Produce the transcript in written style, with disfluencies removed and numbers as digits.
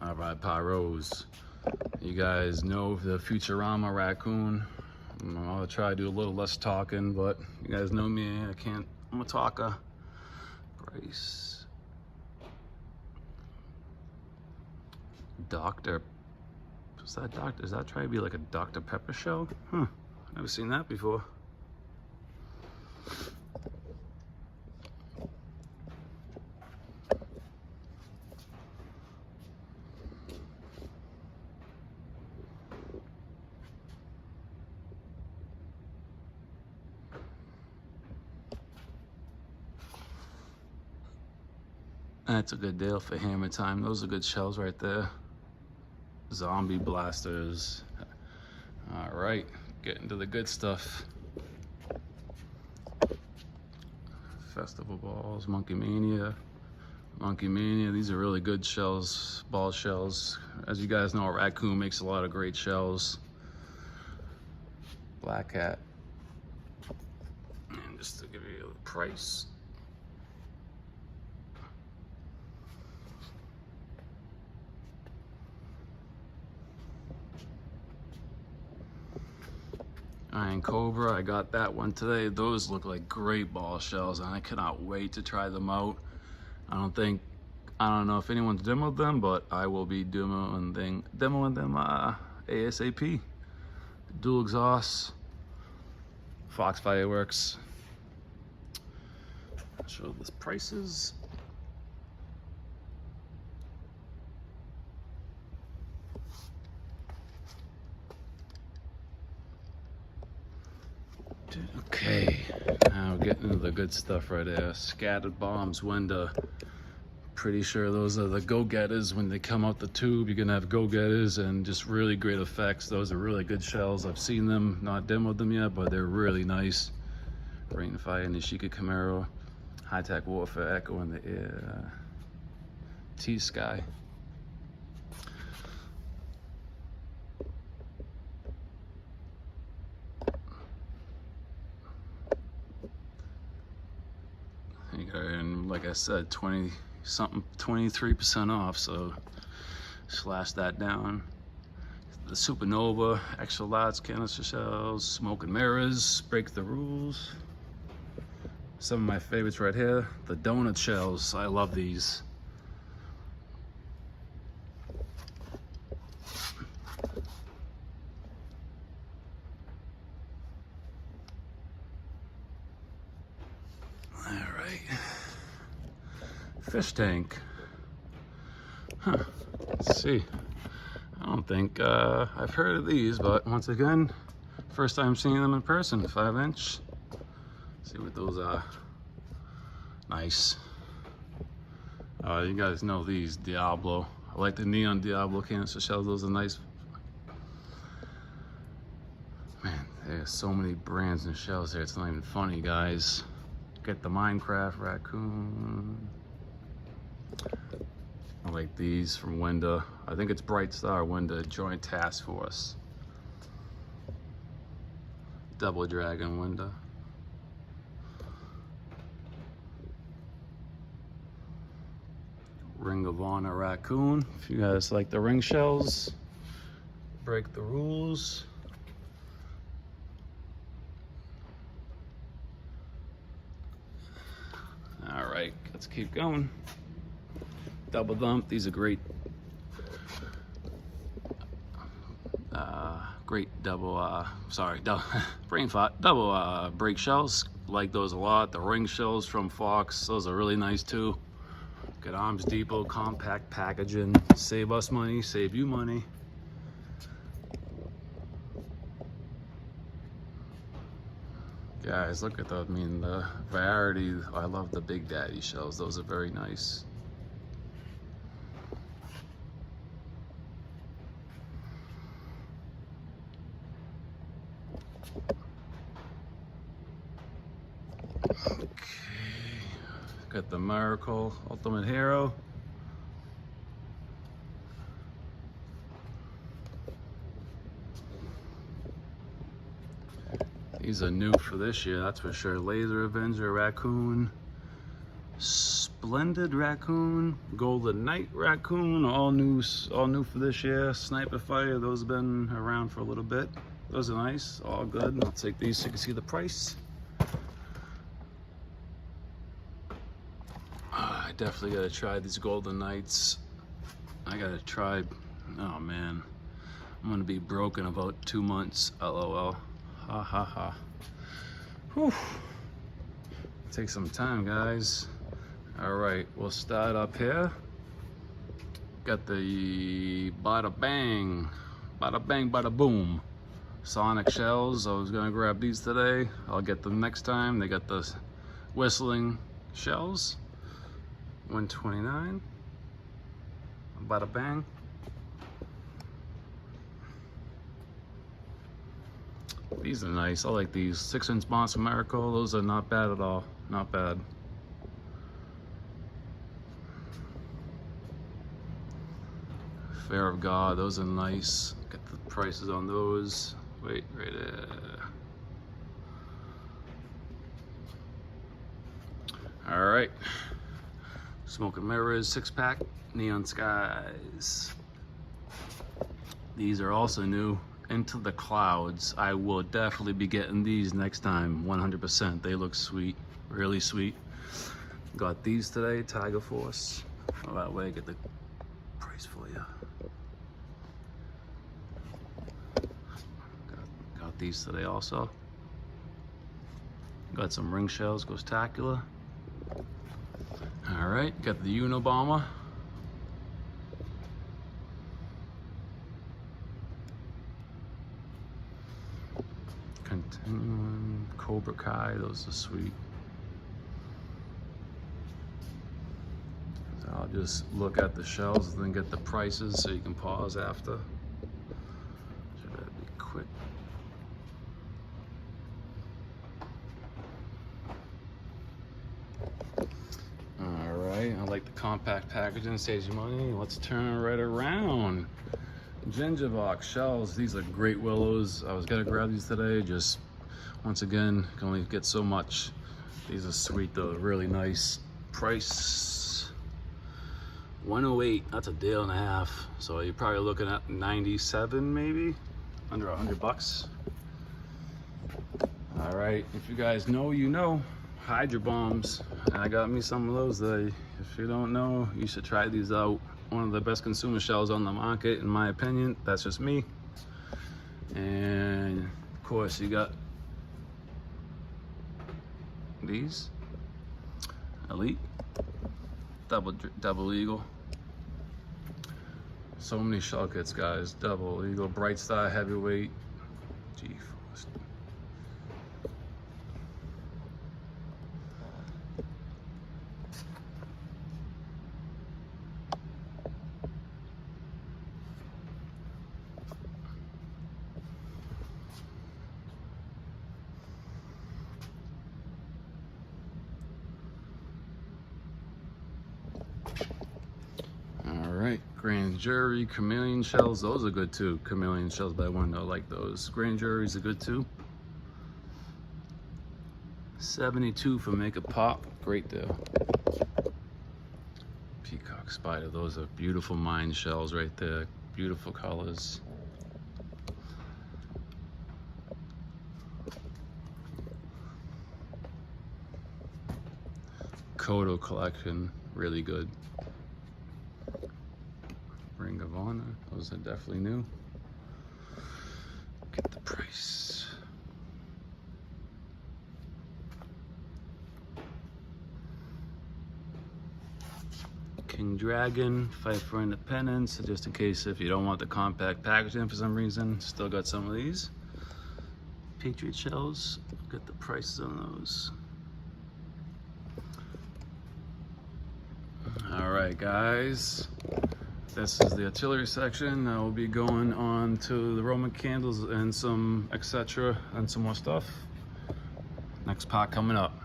All right, pyros. You guys know the Futurama raccoon. I'm gonna try to do a little less talking, but you guys know me. I'm a talker. Bryce. Doctor. Is that trying to be like a Dr. Pepper show? Huh. Never seen that before. That's a good deal for hammer time. Those are good shells right there. Zombie blasters. All right, getting to the good stuff. Festival balls, Monkey Mania. These are really good shells, ball shells. As you guys know, a raccoon makes a lot of great shells. Black Hat. And just to give you a price. Iron Cobra, I got that one today. Those look like great ball shells, and I cannot wait to try them out. I don't know if anyone's demoed them, but I will be demoing them ASAP. Dual exhaust, Fox Fireworks. I'll show the prices. Okay, now we're getting into the good stuff right there. Scattered bombs, window. Pretty sure those are the go-getters. When they come out the tube, you're gonna have go-getters and just really great effects. Those are really good shells. I've seen them, not demoed them yet, but they're really nice. Rainfire, Nishika Camaro, High-Tech Warfare, Echo in the Air, T-Sky. And like I said, 23% off, so slash that down. The Supernova, extra large canister shells, smoke and mirrors, break the rules. Some of my favorites right here, the donut shells. I love these. Fish tank. Huh. Let's see. I don't think I've heard of these, but once again, first time seeing them in person. 5-inch. See what those are. Nice. You guys know these Diablo. I like the neon Diablo canister shells. Those are nice. Man, there's so many brands and shells here. It's not even funny, guys. Get the Minecraft raccoon. I like these from Window. I think it's Bright Star Window Joint Task Force. Double Dragon Window. Ring of Honor raccoon. If you guys like the ring shells, break the rules. All right, let's keep going. Double dump. These are great. Great double. Brain fart. Double break shells. Like those a lot. The ring shells from Fox. Those are really nice too. Good Arms Depot compact packaging. Save us money. Save you money. Guys, look at that. I mean, the variety. I love the Big Daddy shells. Those are very nice. Okay, got the Miracle Ultimate Hero. These are new for this year, that's for sure. Laser Avenger Raccoon, Splendid raccoon, golden night raccoon, all new for this year. Sniper fire, those have been around for a little bit. Those are nice, all good. I'll take these so you can see the price. I definitely gotta try these golden nights. I gotta try, oh man, I'm gonna be broke in about 2 months, LOL. Ha ha ha. Whew. Take some time, guys. All right, we'll start up here. Got the bada bang, bada boom. Sonic shells. I was gonna grab these today. I'll get them next time. They got the whistling shells. 129. Bada bang. These are nice. I like these. 6-inch Monster Miracle. Those are not bad at all. Not bad. Fear of God. Those are nice. Get the prices on those. Wait, right there. All right. Smoke and Mirrors 6-pack. Neon Skies. These are also new. Into the Clouds. I will definitely be getting these next time, 100%. They look sweet, really sweet. Got these today, Tiger Force. Oh, that way I get the price for you. Got these today also. Got some ring shells, Ghostacular. All right, got the Unabomber. Continuum, Cobra Kai, those are sweet. So I'll just look at the shells and then get the prices so you can pause after. Try to be quick. Alright, I like the compact packaging, saves you money. Let's turn it right around. Ginger box shells, these are great willows. I was gonna grab these today, just once again, can only get so much. These are sweet though, really nice. Price $108, that's a deal and a half. So you're probably looking at 97 maybe, under $100. All right, if you guys know, you know, Hydro Bombs. And I got me some of those today. If you don't know, you should try these out. One of the best consumer shells on the market, in my opinion. That's just me. And of course, you got these Elite double eagle. So many shell kits, guys. Double eagle, Bright Star heavyweight. G-Force. Alright, Grand Jury, Chameleon shells, those are good too. Chameleon shells by one, I like those. Grand Juries are good too. 72 for Make a Pop, great deal. Peacock Spider, those are beautiful mine shells right there. Beautiful colors. Kodo collection, really good. Ring of Honor, those are definitely new. Get the price. King Dragon, Fight for Independence, just in case if you don't want the compact packaging for some reason, still got some of these. Patriot shells, get the prices on those. All right, guys. This is the artillery section. I will be going on to the Roman candles and some etc. and some more stuff. Next part coming up.